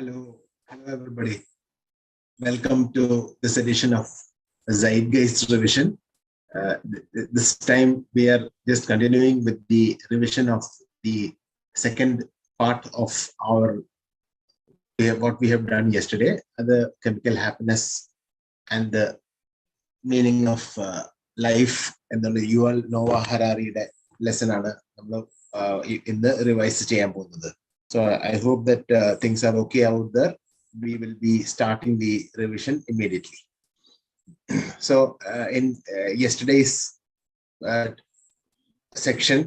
Hello everybody. Welcome to this edition of Zeitgeist Revision. This time we are just continuing with the revision of the second part of our what we have done yesterday, the chemical happiness and the meaning of life, and the Yuval Noah Harari lesson in the revised ചെയ്യാൻ പോകുന്നത്. So I hope that things are okay out there. We will be starting the revision immediately. So in yesterday's section,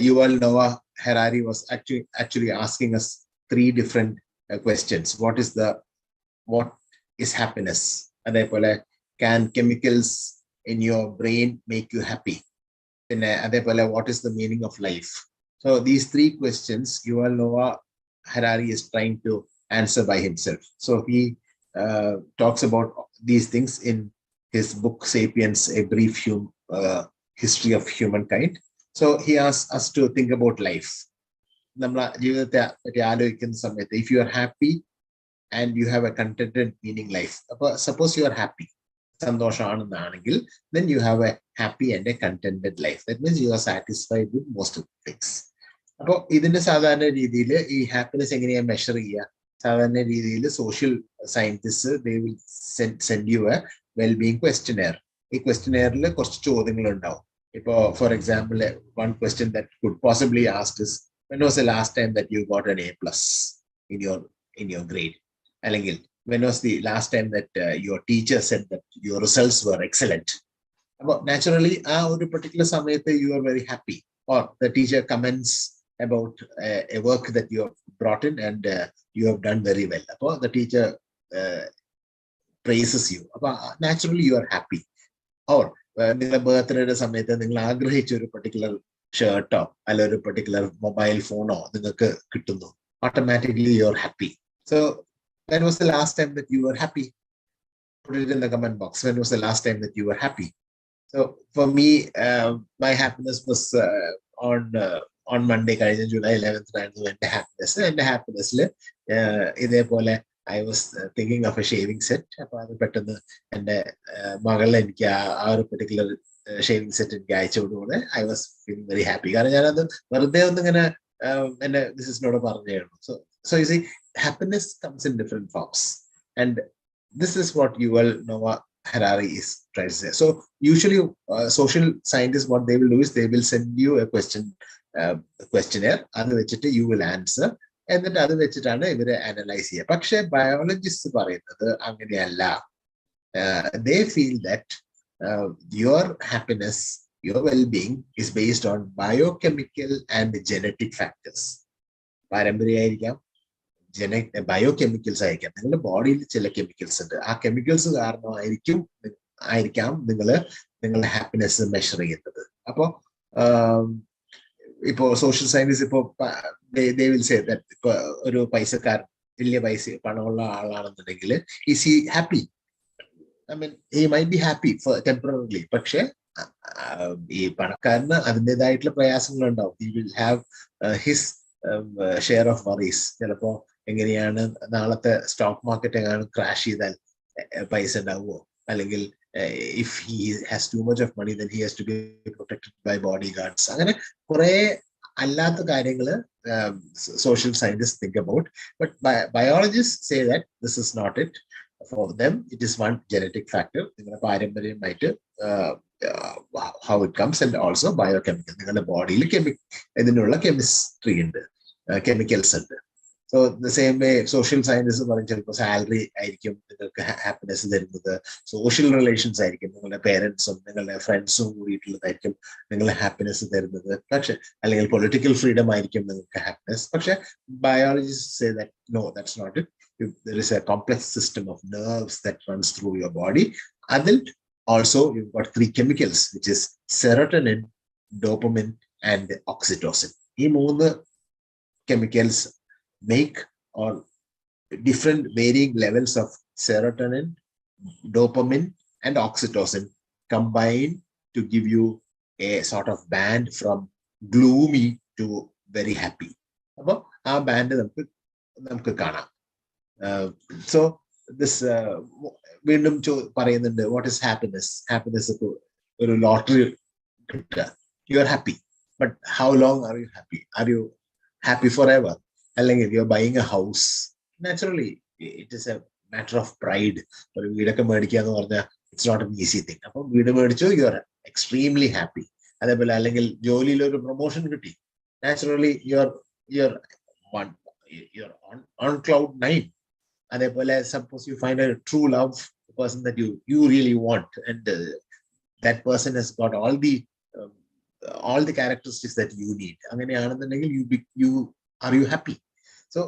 Yuval Noah Harari was actually asking us three different questions. What is happiness? Can chemicals in your brain make you happy? What is the meaning of life? So these three questions, Yuval Noah Harari is trying to answer by himself. So he talks about these things in his book, Sapiens, A Brief History of Humankind. So he asks us to think about life. If you are happy and you have a contented meaning life, suppose you are happy, then you have a happy and a contented life. That means you are satisfied with most of the things. So, ഇതിന്റെ സാധാരണ രീതിയിൽ ഈ happiness എങ്ങനെയാ measure ചെയ്യുക? സാധാരണ രീതിയിൽ social scientist they will send you a well-being questionnaire. ഈ ക്വസ്റ്റ്യനെയറിൽ കുറച്ച് ചോദ്യങ്ങൾ ഉണ്ടാവും. ഇപ്പോ for example, one question that could possibly ask is, when was the last time that you got an A+ in your grade? അല്ലെങ്കിൽ when was the last time that your teacher said that your results were excellent? Naturally, a particular samayate you are very happy, or the teacher comments about a work that you have brought in and you have done very well. The teacher praises you. Naturally, you are happy. Or നിങ്ങളുടെ ബർത്ത്ഡേയുടെ സമയത്ത് നിങ്ങൾ ആഗ്രഹിച്ച ഒരു particular ഷർട്ടോ അല്ല ഒരു particular mobile phone നിങ്ങൾക്ക് കിട്ടുന്നു, automatically you are happy. So when was the last time that you were happy? Put it in the comment box. When was the last time that you were happy? So for me, my happiness was on Monday, July 11th, and happiness. I was thinking of a shaving set. And particular shaving set I was feeling very happy. This is not a parallel. So you see, happiness comes in different forms, and this is what Yuval Noah Harari is trying to say. So usually social scientists, what they will do is they will send you a questionnaire, you will answer, and then analyze. But biologists they feel that your happiness, your well-being is based on biochemical and genetic factors. Biochemicals ആയിരിക്കാം, നിങ്ങളുടെ ബോഡിയിൽ ചില chemicals ഉണ്ട്. ആ chemicals കാരണമായിരിക്കാം നിങ്ങളുടെ happiness measure ചെയ്യുന്നത്. ഇപ്പോ social science they will say that ഇപ്പൊ ഒരു പൈസക്കാരൻ, വലിയ പണമുള്ള ആളാണെന്നുണ്ടെങ്കിൽ is he happy? I mean, he might be happy for temporarily, പക്ഷെ ഈ പണക്കാരന് അതിൻ്റെതായിട്ടുള്ള പ്രയാസങ്ങൾ ഉണ്ടാവും. He will have his share of worries. ചിലപ്പോ എങ്ങനെയാണ് നാളത്തെ സ്റ്റോക്ക് മാർക്കറ്റ് എങ്ങാനും ക്രാഷ് ചെയ്താൽ പൈസ ഉണ്ടാവുമോ, അല്ലെങ്കിൽ if he has too much of money then he has to be protected by bodyguards. അങ്ങനെ കുറെ അല്ലാത്ത കാര്യങ്ങള് social scientists think about, but biologists say that this is not it. For them it is one genetic factor, നിങ്ങളുടെ പാരമ്പര്യമായിട്ട് how it comes, and also biochemical, നിങ്ങളുടെ ബോഡിയിൽ ഇതിനുള്ള chemistry ഉണ്ട്, കെമിക്കൽസ് ഉണ്ട്. So the same way social scientists പറയും ചിലപ്പോൾ salary ആയിരിക്കും നിങ്ങൾക്ക് ഹാപ്പിനെസ് തരുന്നത്, സോഷ്യൽ റിലേഷൻസ് ആയിരിക്കും, നിങ്ങളുടെ പേരൻസും നിങ്ങളുടെ ഫ്രണ്ട്സും കൂടിയിട്ടുള്ളതായിരിക്കും നിങ്ങളെ ഹാപ്പിനെസ് തരുന്നത്. പക്ഷെ അല്ലെങ്കിൽ പൊളിറ്റിക്കൽ ഫ്രീഡം ആയിരിക്കും നിങ്ങൾക്ക് ഹാപ്പിനെസ്. പക്ഷെ biologist say that no, that's not it. There is a complex system of nerves that runs through your body. Adult also, you've got three chemicals, which is serotonin, dopamine, and oxytocin. These three chemicals make or different varying levels of serotonin, dopamine, and oxytocin combine to give you a sort of band from gloomy to very happy. അപ്പോൾ ആ band നമുക്ക് നമുക്ക് കാണാം. So this വീണ്ടും പറയുന്നുണ്ട് what is happiness? Happiness ഒരു lottery കിട്ടുക. You are happy, but how long are you happy? Are you happy forever? അല്ലെങ്കിൽ you are buying a house. Naturally, it is a matter of pride. ഒരു വീടൊക്കെ മേടിക്കുക എന്ന് പറഞ്ഞാൽ it's not an easy thing. അപ്പം വീട് മേടിച്ചു, you are extremely happy. അതേപോലെ അല്ലെങ്കിൽ ജോലിയിൽ ഒരു പ്രൊമോഷൻ കിട്ടി. Naturally, you're on cloud 9. അതേപോലെ suppose you find a true love, a person that you really want, and that person has got all the characteristics that you need. അങ്ങനെയാണെന്നുണ്ടെങ്കിൽ you are you happy? So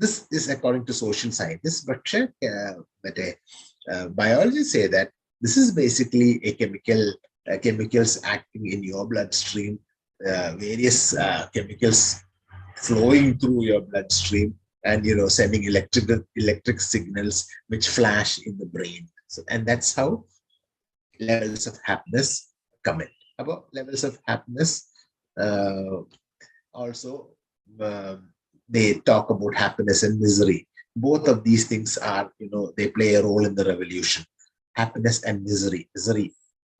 this is according to social scientists, but biologists say that this is basically a chemicals acting in your bloodstream, various chemicals flowing through your bloodstream and sending electric signals which flash in the brain. So, and that's how levels of happiness come in. About levels of happiness, also they talk about happiness and misery. Both of these things are, they play a role in the revolution. Happiness and misery. Misery,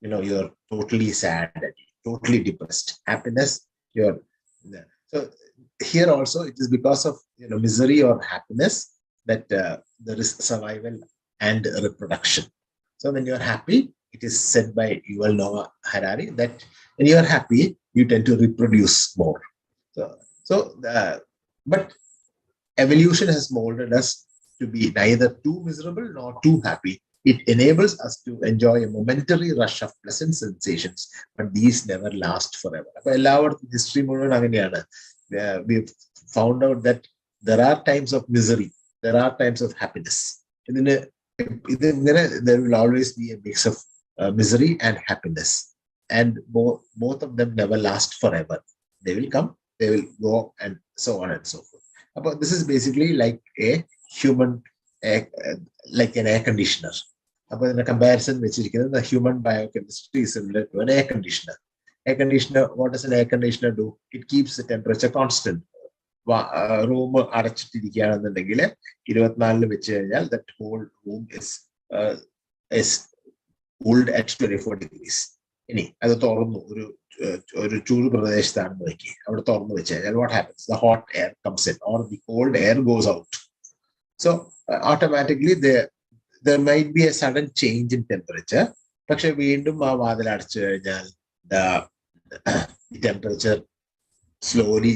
you're totally sad, totally depressed. Happiness, so here also it is because of misery or happiness that there is survival and reproduction. So when you're happy, it is said by Yuval Noah Harari that when you're happy, you tend to reproduce more. But evolution has molded us to be neither too miserable nor too happy. It enables us to enjoy a momentary rush of pleasant sensations, but these never last forever. History we've found out that there are times of misery, there are times of happiness. There will always be a mix of misery and happiness, and both of them never last forever. They will come, they will go, and so on and so forth. But this is basically like a human, like an air conditioner. In a comparison, the human biochemistry is similar to an air conditioner. Air conditioner, what does an air conditioner do? It keeps the temperature constant. Room അടച്ചിട്ടിരിക്കുകയാണെന്നുണ്ടെങ്കിൽ 24 വെച്ച് കഴിഞ്ഞാൽ that whole room is cooled at 24 degrees. ഇനി അത് തുറന്നു ഒരു ചൂട് പ്രദേശത്താണെന്ന് വെക്കുക, അവിടെ തുറന്നു വെച്ച് കഴിഞ്ഞാൽ what happens? The hot air comes in or the cold air goes out. So automatically there might be a sudden change in temperature. പക്ഷെ വീണ്ടും ആ വാതിൽ അടച്ചു കഴിഞ്ഞാൽ the temperature slowly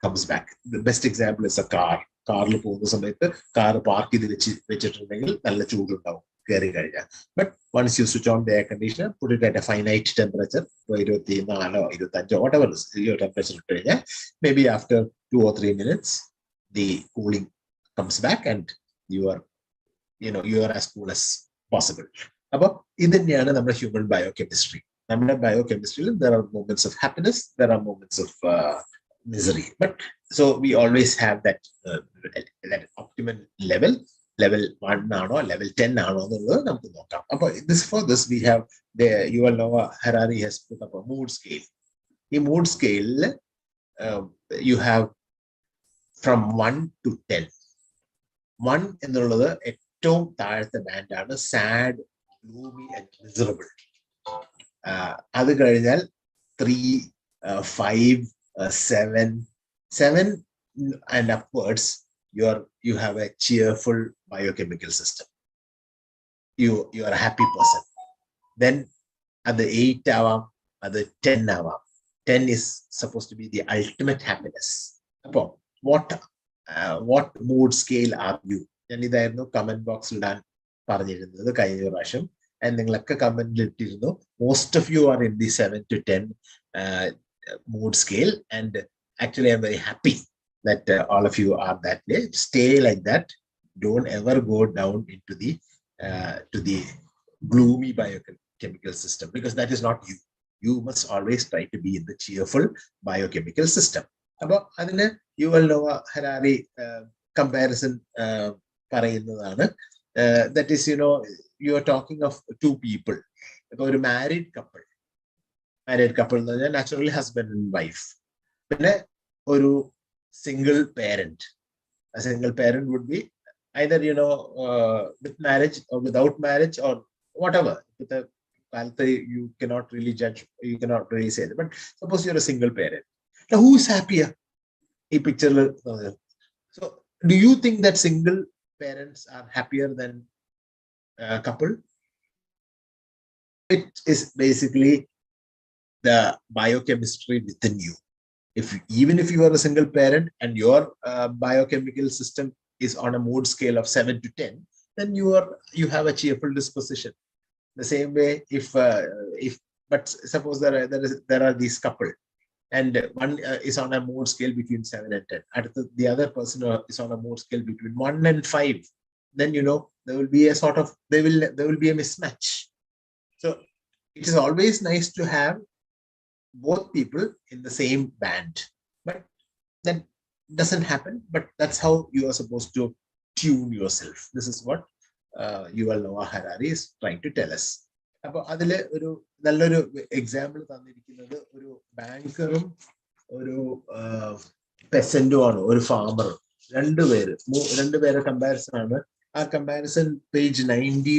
comes back. The best example is a car. കാറിൽ പോകുന്ന സമയത്ത് car park ചെയ്ത് വെച്ചിട്ടുണ്ടെങ്കിൽ നല്ല ചൂടുണ്ടാവും കയറി കഴിഞ്ഞാൽ. But once you switch on the air conditioner, put it at a finite temperature, 24 25 whatever is your temperature ഇട്ട് കഴിഞ്ഞാൽ, maybe after 2 or 3 minutes the cooling comes back and you are as cool as possible. അപ്പോൾ ഇത് തന്നെയാണ് നമ്മുടെ human biochemistry. നമ്മുടെ ബയോകെമിസ്ട്രിയിൽ there are moments of happiness, there are moments of misery, but so we always have that optimum level 1 ആണോ level 10 ആണോ എന്നുള്ളത് നമുക്ക് നോക്കാം. അപ്പോൾ for this we have the Yuval Noah Harari has put up a mood scale. ഈ mood scale you have from 1 to 10. 1 എന്നുള്ളത് ഏറ്റവും താഴത്തെ ബാൻഡാണ്, സാഡ്, gloomy and miserable. അത് കഴിഞ്ഞാൽ 3, 5, 7 and upwards, you have a cheerful biochemical system. You are a happy person. Then at the 8 ആവാം, at the 10 ആവാം. 10 is supposed to be the ultimate happiness. അപ്പോൾ what mood scale are you? ഞാൻ ഇതായിരുന്നു comment ബോക്സിൽ ഇടാൻ പറഞ്ഞിരുന്നത് കഴിഞ്ഞ പ്രാവശ്യം. നിങ്ങളൊക്കെ കമന്റിൽ ഇട്ടിരുന്നു. Most of you are in the 7 to 10 mood scale, and actually I'm very happy that all of you are that way. Stay like that. Don't ever go down into the gloomy biochemical system, because that is not you. You must always try to be in the cheerful biochemical system. അപ്പോൾ അതിന് Yuval Nova Harari comparison പറയുന്നതാണ്. That is, you are talking of two people. ഇപ്പോൾ ഒരു married couple എന്ന് പറഞ്ഞാൽ naturally husband and wife. പിന്നെ ഒരു single parent, A single parent would be either, with marriage or without marriage or whatever. With a you cannot really judge, you cannot really say that. But suppose you're a single parent. Now, who is happier? A picture. So, do you think that single parents are happier than a couple? It is basically the biochemistry within you. Even if you are a single parent and your biochemical system is on a mood scale of 7 to 10, then you have a cheerful disposition. The same way, but suppose there are these couple, and one is on a mood scale between 7 and 10, and the other person is on a mood scale between 1 and 5, then there will be a sort of there will be a mismatch. So it is always nice to have both people in the same band, but that doesn't happen. But that's how you are supposed to tune yourself. This is what Yuval Noah Harari is trying to tell us. അപ്പോൾ അതില് നല്ലൊരു example തന്നിരിക്കുന്നത് ഒരു ബാങ്കറും ഒരു പെസന്റും ആണ്, ഒരു ഫാമറും. രണ്ടുപേരെ comparison ആണ്. ആ കമ്പാരിസൺ പേജ് 90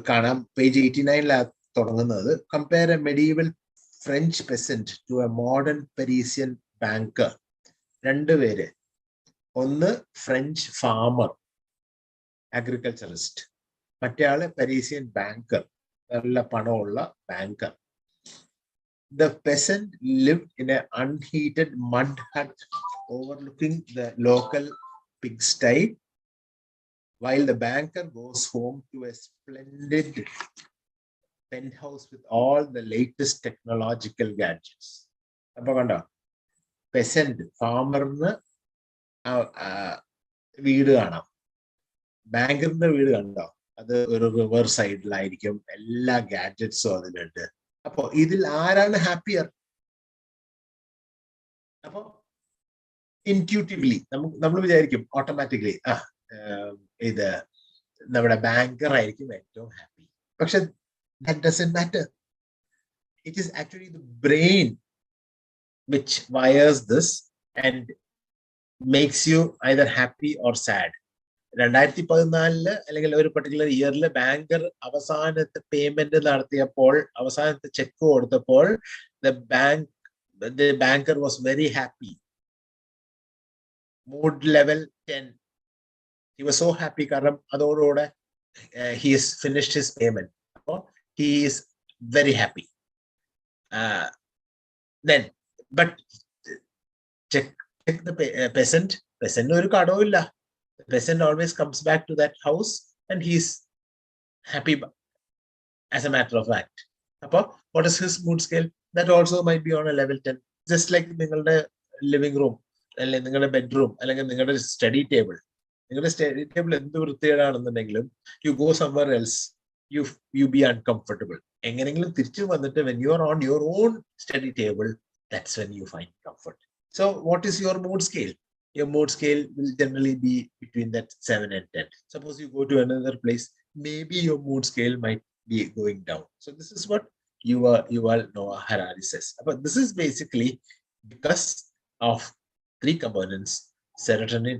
കാണാം. പേജ് 89 തുടങ്ങുന്നത്. Compare a medieval French peasant to a modern Parisian banker. രണ്ടുപേര്, ഒന്ന് ഫ്രഞ്ച് ഫാമർ, അഗ്രികൾച്ചറിസ്റ്റ്, മറ്റേ ആള് പെരീസിയൻ ബാങ്കർ, നല്ല പണമുള്ള banker. The peasant lived in an unheated mud hut overlooking the local pigsty, while the banker goes home to a splendid penthouse with all the latest technological gadgets. അപ്പൊ കണ്ടോ, peasant ഫാമറിന് വീട് കാണാം, ബാങ്കറിന്റെ വീട് കണ്ടോ, അത് ഒരു റിവർ സൈഡിലായിരിക്കും, എല്ലാ ഗാഡ്ജറ്റ്സും അതിലുണ്ട്. അപ്പൊ ഇതിൽ ആരാണ് ഹാപ്പിയർ? അപ്പൊ ഇൻറ്റ്യൂട്ടീവ്ലി നമ്മൾ വിചാരിക്കും ഓട്ടോമാറ്റിക്കലി ഇത് നമ്മുടെ ബാങ്കർ ആയിരിക്കും ഏറ്റവും ഹാപ്പി. പക്ഷെ that doesn't matter. It is actually the brain which wires this and makes you either happy or sad. 2014 അല്ലെങ്കിൽ ഒരു പർട്ടിക്കുലർ ഇയറിൽ ബാങ്കർ അവസാനത്തെ പേയ്മെന്റ് നടത്തിയപ്പോൾ, അവസാനത്തെ ചെക്ക് കൊടുത്തപ്പോൾ, the banker was very happy. Mood level 10. He was so happy കാരണം അതോടുകൂടെ he has finished his payment. He is very happy. Then, but check the peasant. Peasant ഒരു കടവും ഇല്ല. The peasant always comes back to that house and he's happy as a matter of fact. Appo, what is his mood scale? That also might be on a level 10. Just like നിങ്ങളുടെ living room, അല്ലെങ്കിൽ നിങ്ങളുടെ bedroom, അല്ലെങ്കിൽ നിങ്ങളുടെ study table. നിങ്ങളുടെ study table എന്ത് വൃത്തികേടാണെന്നുണ്ടെങ്കിലും you go somewhere else, you be uncomfortable. എങ്ങനെങ്കിലും തിരിച്ചു വന്നിട്ട് when you are on your own study table, that's when you find comfort. So what is your mood scale? Your mood scale will generally be between that 7 and 10. Suppose you go to another place, maybe your mood scale might be going down. So this is what Yuval Noah Harari says. But this is basically because of 3 components: serotonin,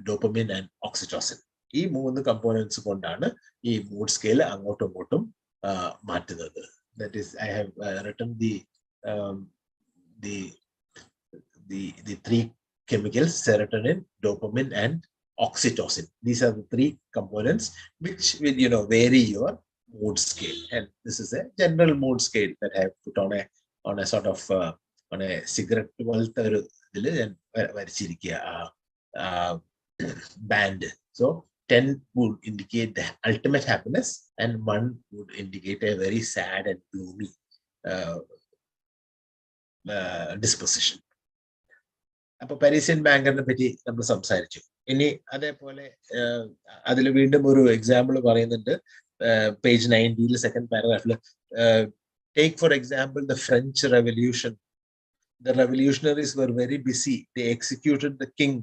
dopamine and oxytocin. ഈ 3 components കൊണ്ടാണ് ഈ mood scale അങ്ങോട്ടും ഇങ്ങോട്ടും മാറ്റുന്നത്. That is, I have written the 3 chemicals: serotonin, dopamine and oxytocin. These are the 3 components which will vary your mood scale. And this is a general mood scale that I have put on a sort of on a cigarette പോലത്തെ ഒരു ഇതിൽ ഞാൻ വരച്ചിരിക്കുക band. So 10 would indicate the ultimate happiness and 1 would indicate a very sad and gloomy disposition. അപ്പൊ Parisian ബാങ്കറിനെ പറ്റി നമ്മൾ സംസാരിച്ചു. ഇനി അതേപോലെ അതിൽ വീണ്ടും ഒരു എക്സാമ്പിൾ പറയുന്നുണ്ട്. പേജ് 90 സെക്കൻഡ് പാരഗ്രാഫിൽ, take for example the French revolution. The revolutionaries were very busy. They executed the king,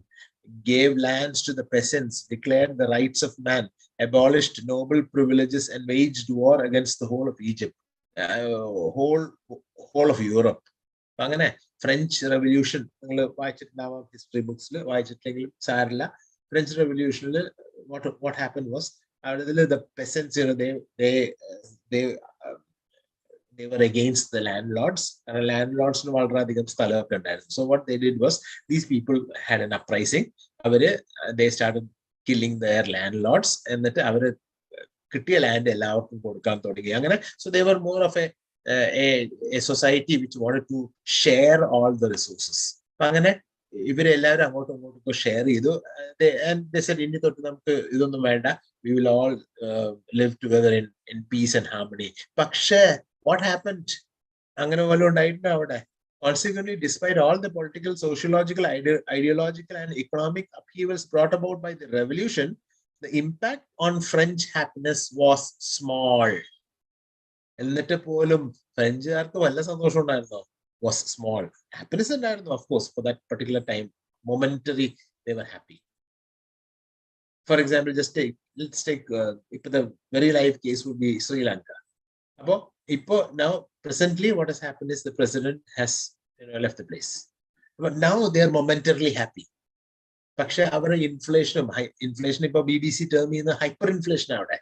gave lands to the peasants, declared the rights of man, abolished noble privileges, and waged war against the whole of Egypt, whole of Europe. അങ്ങനെ French revolution നിങ്ങൾ വായിച്ചിട്ടുണ്ടാവാം history ബുക്സിൽ, വായിച്ചിട്ടില്ലെങ്കിലും സാരില്ല. French റെവല്യൂഷനിൽ what happened was the peasants, they were against the landlords, and landlords വളരെയധികം സ്ഥലമൊക്കെ ഉണ്ടായിരുന്നു. So what they did was, these people had an uprising. They started killing their landlords, എന്നിട്ട് അവര് കിട്ടിയ ലാൻഡ് എല്ലാവർക്കും കൊടുക്കാൻ തുടങ്ങി. അങ്ങനെ so they were more of a society which wanted to share all the resources. അങ്ങനെ ഇവരെല്ലാവരും അങ്ങോട്ടും ഇങ്ങോട്ടും ഷെയർ ചെയ്തു. And they said, ഇനി തൊട്ട് നമുക്ക് ഇതൊന്നും വേണ്ട, we will all live together in peace and harmony. പക്ഷേ what happened? അങ്ങനെ വല്ലതും ഉണ്ടായിട്ടുണ്ടോ അവിടെ? Consequently, despite all the political, sociological, ideological and economic upheavals brought about by the revolution, the impact on French happiness was small. എന്നിട്ട് പോലും ഫ്രഞ്ചുകാർക്ക് വല്ല സന്തോഷം ഉണ്ടായിരുന്നോ? Was small. Happiness ഉണ്ടായിരുന്നു, of course, for that particular time. Momentary, they were happy. For example, let's take the very live case would be Sri Lanka. Now presently what has happened is the president has left the place. But now they are momentarily happy. പക്ഷെ അവരുടെ inflation ഇപ്പൊ BBC term ചെയ്യുന്ന hyper inflation അവിടെ.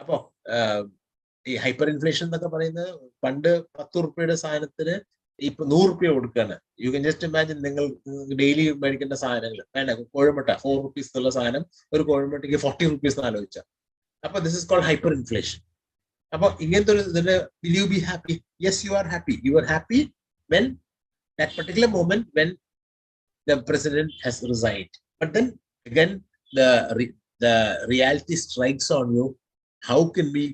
അപ്പോ ഈ hyper inflation എന്നൊക്കെ പറയുന്നത്, പണ്ട് 10 റുപ്യയുടെ സാധനത്തിന് ഇപ്പൊ 100 റുപ്യ കൊടുക്കുകയാണ്. യു കൻ ജസ്റ്റ് ഇമാജിൻ, നിങ്ങൾ ഡെയിലി മേടിക്കേണ്ട സാധനങ്ങൾ വേണ്ട, കോഴിമുട്ട 4 rupees എന്നുള്ള സാധനം ഒരു കോഴിമുട്ടയ്ക്ക് 40 rupees എന്ന് ആലോചിച്ച. അപ്പൊ this is called hyperinflation. അപ്പൊ ഇങ്ങനത്തെ ഒരു ഇതിന് will you be happy? Yes, you are happy. You are happy when that particular moment when the president has resigned. But then again, the reality strikes on you. How can we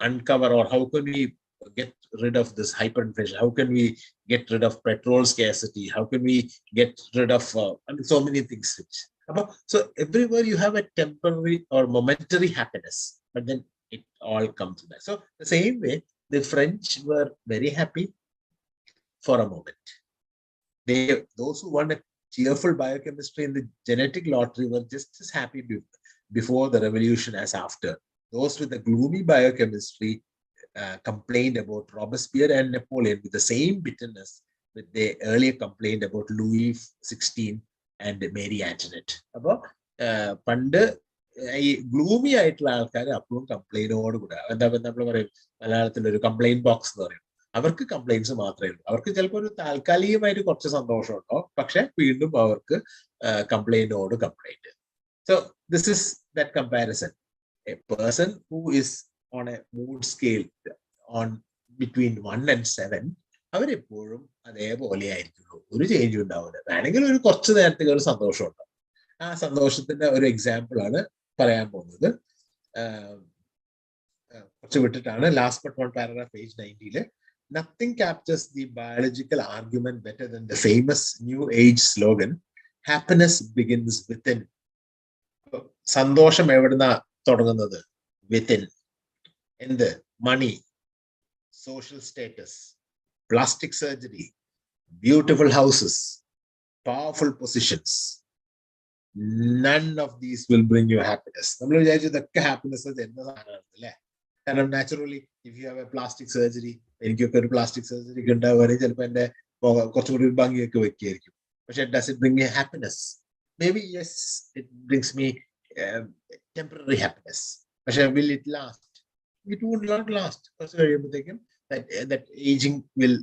uncover, or how can we get rid of this hyperinflation? How can we get rid of petrol scarcity? How can we get rid of so many things? So everywhere you have a temporary or momentary happiness, but then it all comes back. So the same way, the French were very happy for a moment. Those who won a cheerful biochemistry in the genetic lottery were just as happy before the revolution as after. Those with the gloomy biochemistry complained about Robespierre and Napoleon with the same bitterness that they earlier complained about Louis XVI and Mary Antoinette. About പണ്ട് ഈ gloomy ആയിട്ടുള്ള ആൾക്കാർ അപ്പോഴും കംപ്ലൈന്റോട് കൂടെ, എന്താ നമ്മൾ പറയും മലയാളത്തിൽ ഒരു കംപ്ലൈന്റ് ബോക്സ് എന്ന് പറയും, അവർക്ക് കംപ്ലൈന്റ്സ് മാത്രമേ ഉള്ളൂ. അവർക്ക് ചിലപ്പോൾ ഒരു താൽക്കാലികമായിട്ട് കുറച്ച് സന്തോഷം ഉണ്ടാവും, പക്ഷെ വീണ്ടും അവർക്ക് കംപ്ലൈന്റോട് complaint. So this is that comparison. A person who is on a mood scale on between 1 and 7, അവരെപ്പോഴും അതേപോലെ ആയിരിക്കുള്ളൂ, ഒരു ചേഞ്ചും ഉണ്ടാവില്ല. വേണമെങ്കിൽ ഒരു കുറച്ച് നേരത്തേക്ക് ഒരു സന്തോഷം ഉണ്ടാവും. ആ സന്തോഷത്തിന്റെ ഒരു എക്സാമ്പിൾ ആണ് പറയാൻ പോകുന്നത്. കുറച്ച് വിട്ടിട്ടാണ്, last but one paragraph, page 90. Nothing captures the biological argument better than the famous New Age slogan, happiness begins within. സന്തോഷം എവിടുന്ന തുടങ്ങുന്നത്? വിത്തിൻ. എന്ത്? Money, social status, plastic surgery, beautiful houses, powerful positions. None of these will bring you happiness. നമ്മൾ വിചാരിച്ചു ഇതൊക്കെ happiness എന്ന സാധനമാണ് അല്ലേ? കാരണം naturally if you have a plastic surgery, എനിക്കൊക്കെ ഒരു പ്ലാസ്റ്റിക് സർജറി ഒക്കെ ഉണ്ടാവുകയാണെങ്കിൽ ചിലപ്പോൾ എന്റെ കുറച്ചുകൂടി ഭംഗിയൊക്കെ വെക്കുകയായിരിക്കും. പക്ഷെ does it bring A happiness? Maybe yes, it brings me temporary happiness. But will it last? It would not last. That aging will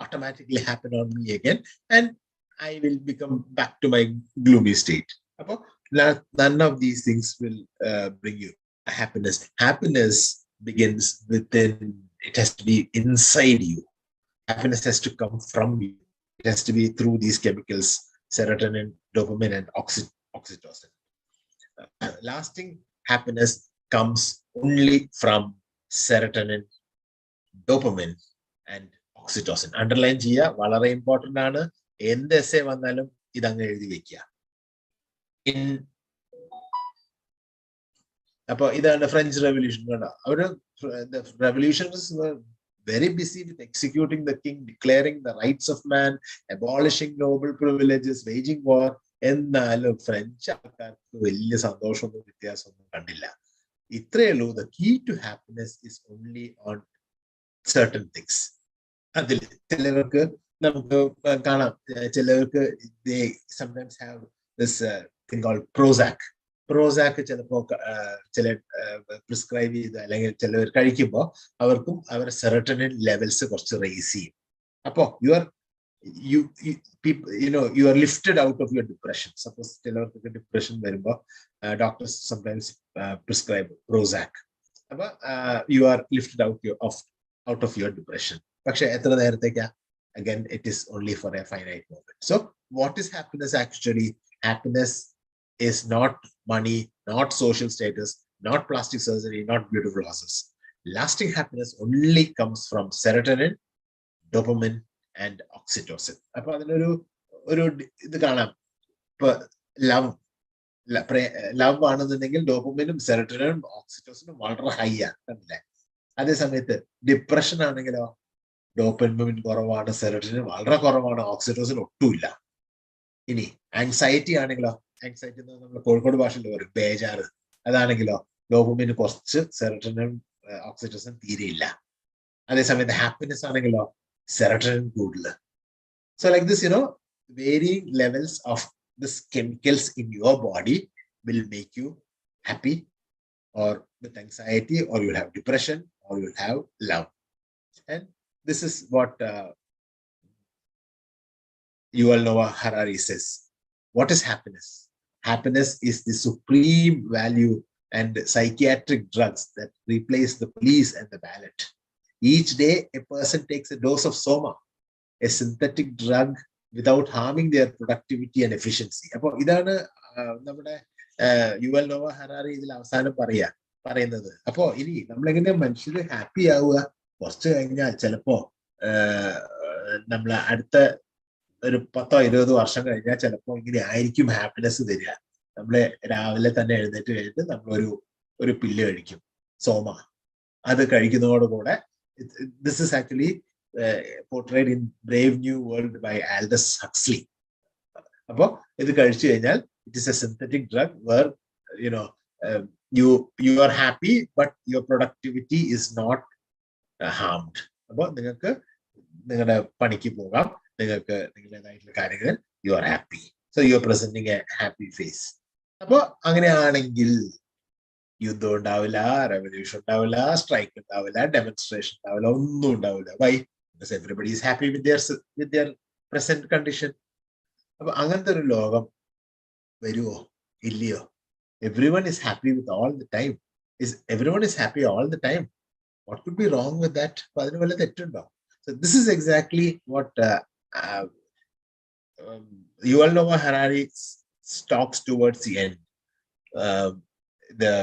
automatically happen on me again, and I will become back to my gloomy state. None of these things will bring you happiness. Happiness begins within. It has to be inside you. Happiness has to come from you. It has to be through these chemicals, serotonin, dopamine, and oxytocin. Lasting happiness comes only from serotonin, dopamine, and oxytocin. Underline ചെയ്യുക, വളരെ important ആണ്. എന്ത് essay വന്നാലും ഇതങ്ങ് എഴുതി വെക്കുക. അപ്പൊ ഇതാണ് ഫ്രഞ്ച് റെവല്യൂഷൻ. അവര് revolutionists were very busy with executing the king, declaring the rights of man, abolishing noble privileges, waging war. എന്നാലും ഫ്രഞ്ച് ആൾക്കാർക്ക് വലിയ സന്തോഷമൊന്നും വ്യത്യാസമൊന്നും കണ്ടില്ല. ഇത്രയേ ഉള്ളൂ. The key to happiness is only on certain things. അതിൽ ചിലർക്ക് they sometimes have this thing called Prozac. Prozac prescribe serotonin levels raise. You are lifted out of your depression. Suppose depression, doctors sometimes prescribe Prozac. You are lifted out of your depression. Again, it is only for a finite moment. So what is happiness actually? Happiness is not money, not social status, not plastic surgery, not beautiful houses. Lasting happiness only comes from serotonin, dopamine, and oxytocin. Love ആണെന്നുണ്ടെങ്കിൽ ഡോപ്പമിനും സെറോട്ടോണിനും ഓക്സിറ്റോസിനും വളരെ high ആണ്. അതേ സമയത്ത് depression ആണെങ്കിലോ dopamine കുറവാണ്, serotonin വളരെ കുറവാണ്, oxytocin ഒട്ടുമില്ല. ഇനി ആങ്സൈറ്റി ആണെങ്കിലോ, ആങ്സൈറ്റി നമ്മൾ കോഴിക്കോട് ഭാഷയിൽ പറയും ബേജാറ്, അതാണെങ്കിലോ ഡോപ്പമിന് കുറച്ച്, സെറോട്ടോണിൻ ഓക്സിറ്റോസിൻ തീരെയില്ല. അതേസമയത്ത് ഹാപ്പിനെസ് ആണെങ്കിലോ serotonin കൂടുതൽ. So like this, varying levels of these chemicals in your body will make you happy or with anxiety, or you'll have depression, or you'll have love. And this is what Yuval Noah Harari says. What is happiness? Happiness is the supreme value and psychiatric drugs that replace the police and the ballot. Each day, a person takes a dose of soma, a synthetic drug, without harming their productivity and efficiency. അപ്പോൾ ഇതാണ് നമ്മുടെ Yuval Nova ഹറാരി ഇതിൽ അവസാനം പറയുന്നത്. അപ്പോ ഇനി നമ്മളെങ്ങനെ മനുഷ്യര് ഹാപ്പി ആവുക? കുറച്ച് കഴിഞ്ഞാൽ ചിലപ്പോ നമ്മൾ അടുത്ത ഒരു 10-20 വർഷം കഴിഞ്ഞാൽ ചിലപ്പോ ഇങ്ങനെ ആയിരിക്കും ഹാപ്പിനെസ് തരിക. നമ്മള് രാവിലെ തന്നെ എഴുന്നേറ്റ് കഴിഞ്ഞിട്ട് നമ്മളൊരു പില്ല് കഴിക്കും, സോമ. അത് കഴിക്കുന്നതോടുകൂടെ this is actually portrayed in Brave New World by Aldous Huxley. Appo idu kazhichu kayinal it is a synthetic drug where you are happy but your productivity is not harmed. Appo ningalku ningala panikku pogam, ningalku ningaladaayittulla karyangal you are happy, so you are presenting a happy face. Appo angane aanengil യുദ്ധം ഉണ്ടാവില്ല, revolution ഉണ്ടാവില്ല, strike ഉണ്ടാവില്ല, demonstration ഉണ്ടാവില്ല, ഒന്നും ഉണ്ടാവില്ല. Why? Because everybody is happy with their present condition. അപ്പൊ അങ്ങനത്തെ ഒരു ലോകം വരുമോ? ഇല്ലയോ? Everyone is happy with all the time. Everyone is happy all the time. What could be wrong with that? അപ്പൊ അതിന് വല്ല തെറ്റുണ്ടോ? So this is exactly what Yuval Noah Harari talks towards the end. The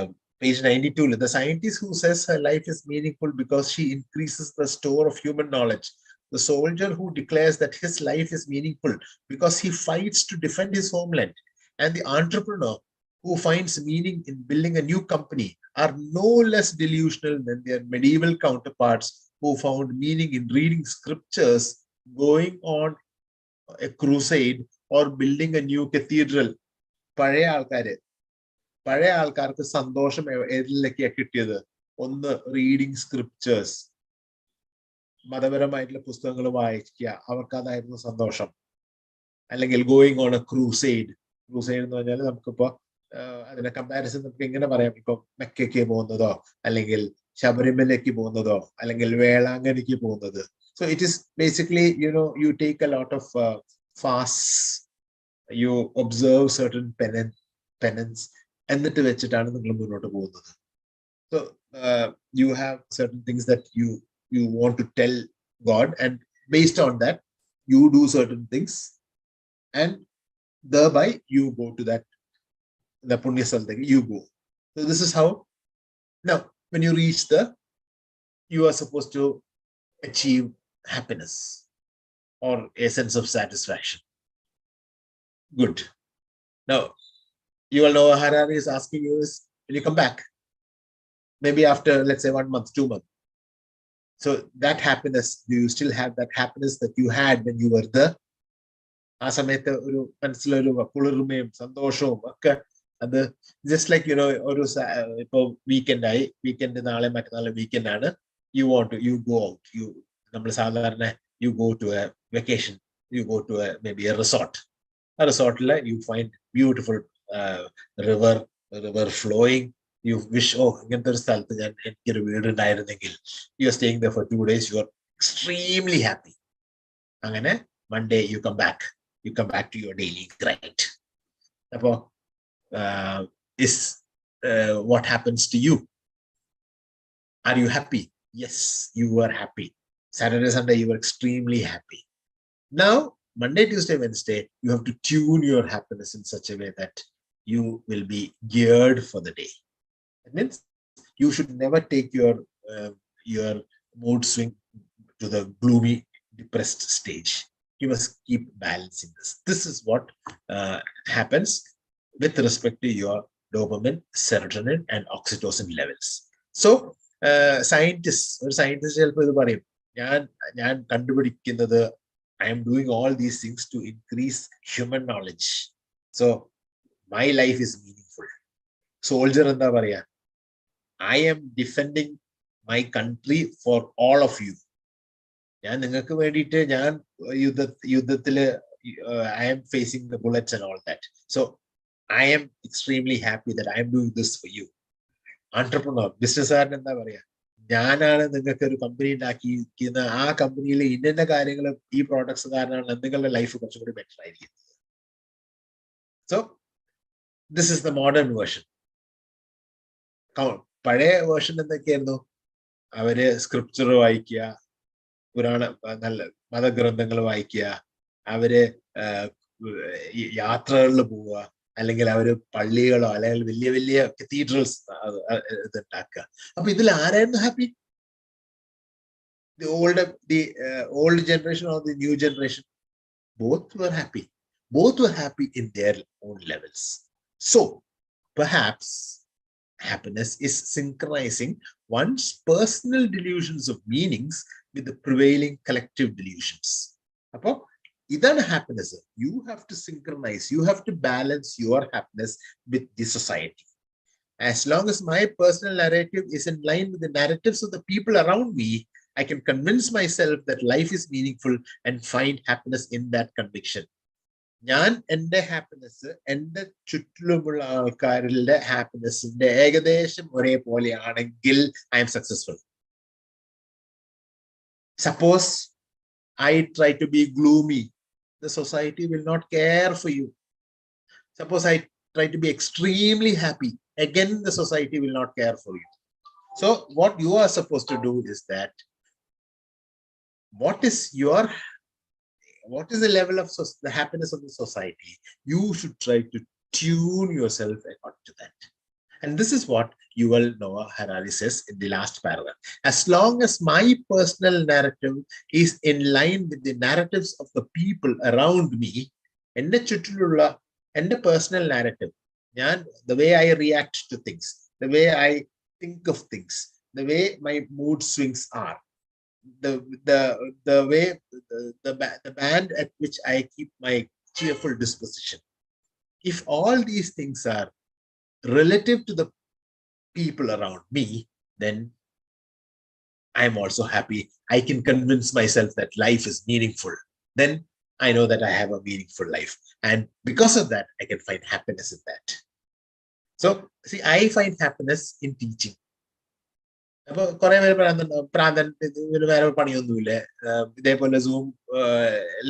page 92, the scientist who says her life is meaningful because she increases the store of human knowledge, the soldier who declares that his life is meaningful because he fights to defend his homeland, and the entrepreneur who finds meaning in building a new company are no less delusional than their medieval counterparts who found meaning in reading scriptures, going on a crusade, or building a new cathedral. പഴയ ആൾക്കാർക്ക് സന്തോഷം ഏതിലൊക്കെയാ കിട്ടിയത്? ഒന്ന്, reading scriptures, മതപരമായിട്ടുള്ള പുസ്തകങ്ങൾ വായിക്കുക, അവർക്ക് അതായിരുന്നു സന്തോഷം. അല്ലെങ്കിൽ going on A crusade. Crusade എന്ന് പറഞ്ഞാൽ നമുക്കിപ്പോ അതിന്റെ കമ്പാരിസൺ നമുക്ക് എങ്ങനെ പറയാം? ഇപ്പൊ മെക്കയ്ക്ക് പോകുന്നതോ, അല്ലെങ്കിൽ ശബരിമലയ്ക്ക് പോകുന്നതോ, അല്ലെങ്കിൽ വേളാങ്കണ്ണിക്ക് പോകുന്നത്. So it is basically you take a lot of fasts, you observe certain penance, എന്നിട്ട് വെച്ചിട്ടാണ് നിങ്ങൾ മുന്നോട്ട് പോകുന്നത്. So you have certain things that you want to tell God, and based on that you do certain things, and thereby you go to the punya saldagi, you go. So this is how, now when you reach you are supposed to achieve happiness or a sense of satisfaction. Good. Now Yuval Noah Harari is asking you is, when you come back, maybe after, let's say, 1 month, 2 months, so that happiness, do you still have that happiness that you had when you were there? ആ സമയത്ത് ഒരു മനസ്സിലൊരു കുളിർമയും സന്തോഷവും ഒക്കെ, അത് just like ഒരു ഇപ്പൊ weekend നാളെ മറ്റന്നാളെ വീക്കെൻഡ് ആണ്, യു ഗോ ഔട്ട്. നമ്മൾ സാധാരണ you go to a vacation, you go to maybe a resort. A resort, you find beautiful river flowing. You wish, oh, you're staying there for 2 days, you are extremely happy. And Monday you come back to your daily grind. Is what happens to you? Are you happy? Yes, you are happy. Saturday, Sunday, you were extremely happy. Now, Monday, Tuesday, Wednesday, you have to tune your happiness in such a way that you will be geared for the day. That means you should never take your mood swing to the gloomy, depressed stage. You must keep balancing this. This is what happens with respect to your dopamine, serotonin, and oxytocin levels. So, scientists I am doing all these things to increase human knowledge. So, my life is meaningful. Soldier, I am defending my country for all of you. I am facing the bullets and all that. So I am extremely happy that I am doing this for you. Entrepreneur, business ഞാനാണ് നിങ്ങൾക്ക് ഒരു company ഉണ്ടാക്കിയിരിക്കുന്ന ആ കമ്പനിയിൽ ഇന്ന കാര്യങ്ങൾ ഈ products കാരണമാണ് നിങ്ങളുടെ ലൈഫ് കുറച്ചും കൂടി ബെറ്റർ ആയിരിക്കും. So this is the modern version. പഴയ വേർഷൻ എന്തൊക്കെയായിരുന്നു? അവര് സ്ക്രിപ്ചർ വായിക്കുക, പുരാണ നല്ല മതഗ്രന്ഥങ്ങൾ വായിക്കുക, അവര് യാത്രകളിൽ പോവുക, അല്ലെങ്കിൽ അവര് പള്ളികളോ അല്ലെങ്കിൽ വലിയ വലിയ കത്തീഡ്രൽസ് ഇതുണ്ടാക്കുക. അപ്പൊ ഇതിൽ ആരായിരുന്നു happy? the old generation or the new generation? Both were happy. Both were happy in their own levels. So perhaps happiness is synchronizing one's personal delusions of meanings with the prevailing collective delusions. Appo idana happiness. You have to synchronize, you have to balance your happiness with the society. As long as my personal narrative is in line with the narratives of the people around me, I can convince myself that life is meaningful and find happiness in that conviction. ഞാൻ എൻ്റെ happiness എൻ്റെ ചുറ്റിലുമുള്ള ആൾക്കാരുടെ ഹാപ്പിനെസ്സിന്റെ ഏകദേശം ഒരേപോലെയാണെങ്കിൽ I am successful. Suppose I try to be gloomy, the society will not care for you. Suppose I try to be extremely happy, again the society will not care for you. So what you are supposed to do is that, what is the level of the happiness of the society? You should try to tune yourself according to that. And this is what Yuval Noah Harari says in the last paragraph. As long as my personal narrative is in line with the narratives of the people around me, ende chuttilulla ende personal narrative, the way I react to things, the way I think of things, the way my mood swings are, the way the band at which I keep my cheerful disposition, if all these things are relative to the people around me, then I'm also happy. I can convince myself that life is meaningful. Then I know that I have a meaningful life. And because of that, I can find happiness in that. So, see, I find happiness in teaching. അപ്പൊ കുറെ പേര് പ്രാന്തൻ വേറെ പണിയൊന്നുമില്ല, ഇതേപോലെ zoom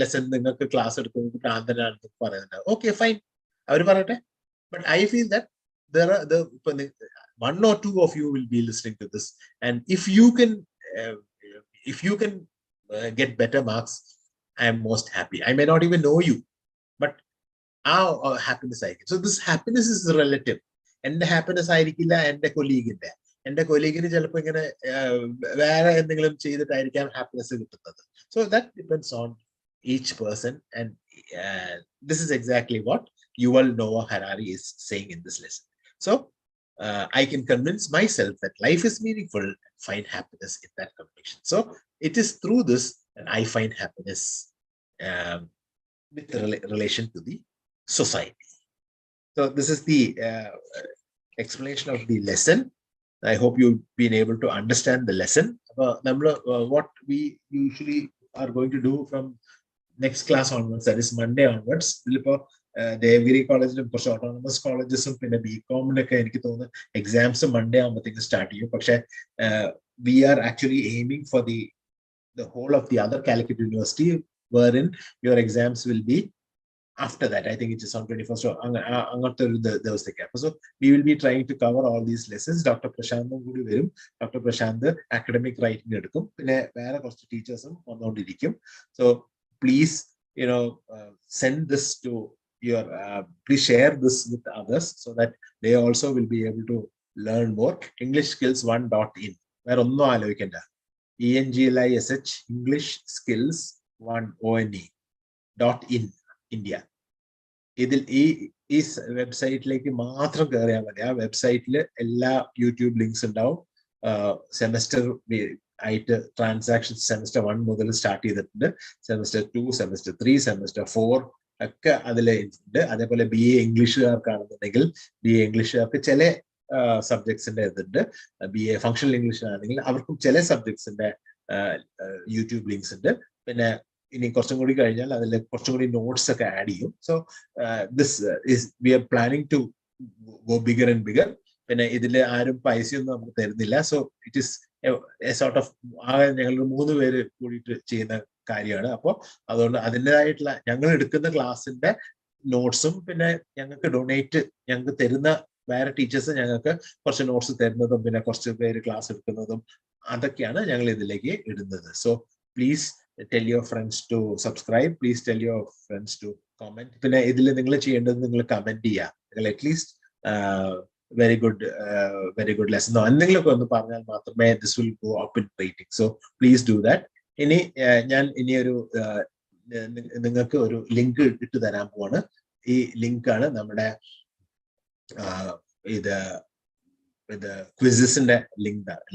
lesson നിങ്ങൾക്ക് class എടുക്കുന്നത് പ്രാന്തനാണെന്ന് പറയുന്നുണ്ട്. Okay, fine, അവർ പറയട്ടെ. But I feel that there are one or two of you will be listening to this, and if you can get better marks, I am most happy. I may not even know you, but our happiness I get. So this happiness is relative. And the happiness ആയിരിക്കില്ല എൻ്റെ കൊലീഗിന്റെ. എൻ്റെ കൊലീഗിന് ചിലപ്പോൾ ഇങ്ങനെ വേറെ എന്തെങ്കിലും ചെയ്തിട്ടായിരിക്കാം happiness കിട്ടുന്നത്. So that depends on each person, and this is exactly what Yuval Noah Harari is saying in this lesson. So I can convince myself that life is meaningful and find happiness in that conviction. So it is through this that I find happiness with relation to the society. So this is the explanation of the lesson. I hope you've been able to understand the lesson. What we usually are going to do from next class onwards, that is Monday onwards. Devgiri College, autonomous colleges, BCom, exams Monday start. We are actually aiming for the whole of the other Calicut University, wherein your exams will be after that. I think it is on 21st. So we will be trying to cover all these lessons. Dr. Prashant, Dr. Prashant, academic writing, teachers. So please, send this to your, please share this with others so that they also will be able to learn more. EnglishSkillsOne.in. Where ENGLISH EnglishSkillsOne.in India. This website like matram kariya madi. Aa website le ella YouTube links undav. Semester transactions semester 1 mudal start cheyidittunde. Semester 2, semester 3, semester 4 ഒക്കെ അതിലെ ഉണ്ട്. അതേപോലെ BA ഇംഗ്ലീഷുകാർക്കാണെന്നുണ്ടെങ്കിൽ BA ഇംഗ്ലീഷുകാർക്ക് ചില സബ്ജക്ട്സിന്റെ ഇതുണ്ട്. BA functional English ആണെങ്കിൽ അവർക്കും ചില സബ്ജക്ട്സിന്റെ YouTube links ഉണ്ട്. പിന്നെ ഇനി കുറച്ചും കൂടി കഴിഞ്ഞാൽ അതിൽ കുറച്ചും കൂടി നോട്ട്സ് ഒക്കെ ആഡ് ചെയ്യും. So we are planning to go bigger and bigger. പിന്നെ ഇതിൽ ആരും പൈസയൊന്നും നമുക്ക് തരുന്നില്ല. So it is a sort of ഞങ്ങൾ 3 പേര് കൂടിയിട്ട് ചെയ്യുന്ന കാര്യമാണ്. അപ്പോൾ അതുകൊണ്ട് അതിൻ്റെതായിട്ടുള്ള ഞങ്ങൾ എടുക്കുന്ന ക്ലാസ്സിന്റെ നോട്ട്സും പിന്നെ ഞങ്ങൾക്ക് ഡൊണേറ്റ് ഞങ്ങൾക്ക് തരുന്ന വേറെ ടീച്ചേഴ്സ് ഞങ്ങൾക്ക് കുറച്ച് നോട്ട്സ് തരുന്നതും പിന്നെ കുറച്ച് പേര് ക്ലാസ് എടുക്കുന്നതും അതൊക്കെയാണ് ഞങ്ങൾ ഇതിലേക്ക് ഇടുന്നത്. So please tell your friends to subscribe. Please tell your friends to comment. പിന്നെ ഇതിൽ നിങ്ങൾ ചെയ്യേണ്ടത് നിങ്ങൾ കമന്റ് ചെയ്യുക. നിങ്ങൾ അറ്റ്ലീസ്റ്റ് very good lesson എന്തെങ്കിലുമൊക്കെ ഒന്ന് പറഞ്ഞാൽ മാത്രമേ this will go up in rating. So please do that. ഇനി ഞാൻ ഒരു നിങ്ങൾക്ക് ഒരു ലിങ്ക് ഇട്ട് തരാൻ പോവാണ്. ഈ ലിങ്കാണ് നമ്മുടെ ഇത് ക്വിസസിന്റെ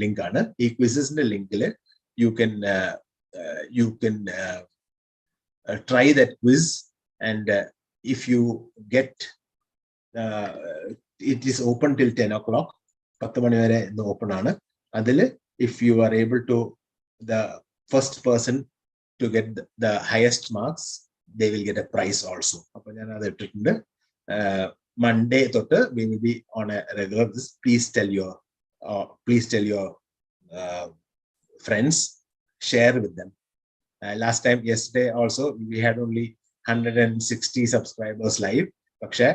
ലിങ്കാണ്. ഈ ക്വിസസിന്റെ ലിങ്കിൽ you can try that quiz, and if you get it is open till 10 o'clock. 10 mani vare innu open aanu. Adile if you are able to, the first person to get the highest marks, they will get a prize also. Appo njan adu ittittunde. Monday thotte we will be on a regular this. Please tell your friends, share with them. Last time, yesterday also, we had only 160 subscribers live. പക്ഷേ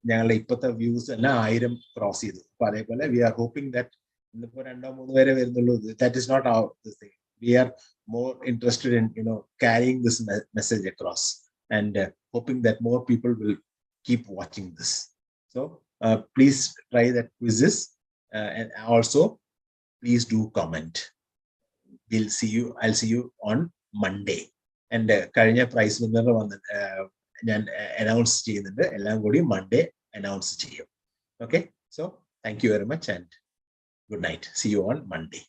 ഞങ്ങളുടെ ഇപ്പോഴത്തെ views എല്ലാം 1000 cross ചെയ്തു. അപ്പൊ അതേപോലെ we are hoping that ഇന്നിപ്പോ 2-3 പേരെ വരുന്നുള്ളൂ. That is not our thing. We are more interested in carrying this message across and hoping that more people will keep watching this. So please try that quizzes, and also please do comment. I'll see you on Monday. And കഴിഞ്ഞ prize winner ഞാൻ announce ചെയ്യുന്നുണ്ട്. എല്ലാം കൂടി Monday announce ചെയ്യും. Okay, so thank you very much and good night. See you on Monday.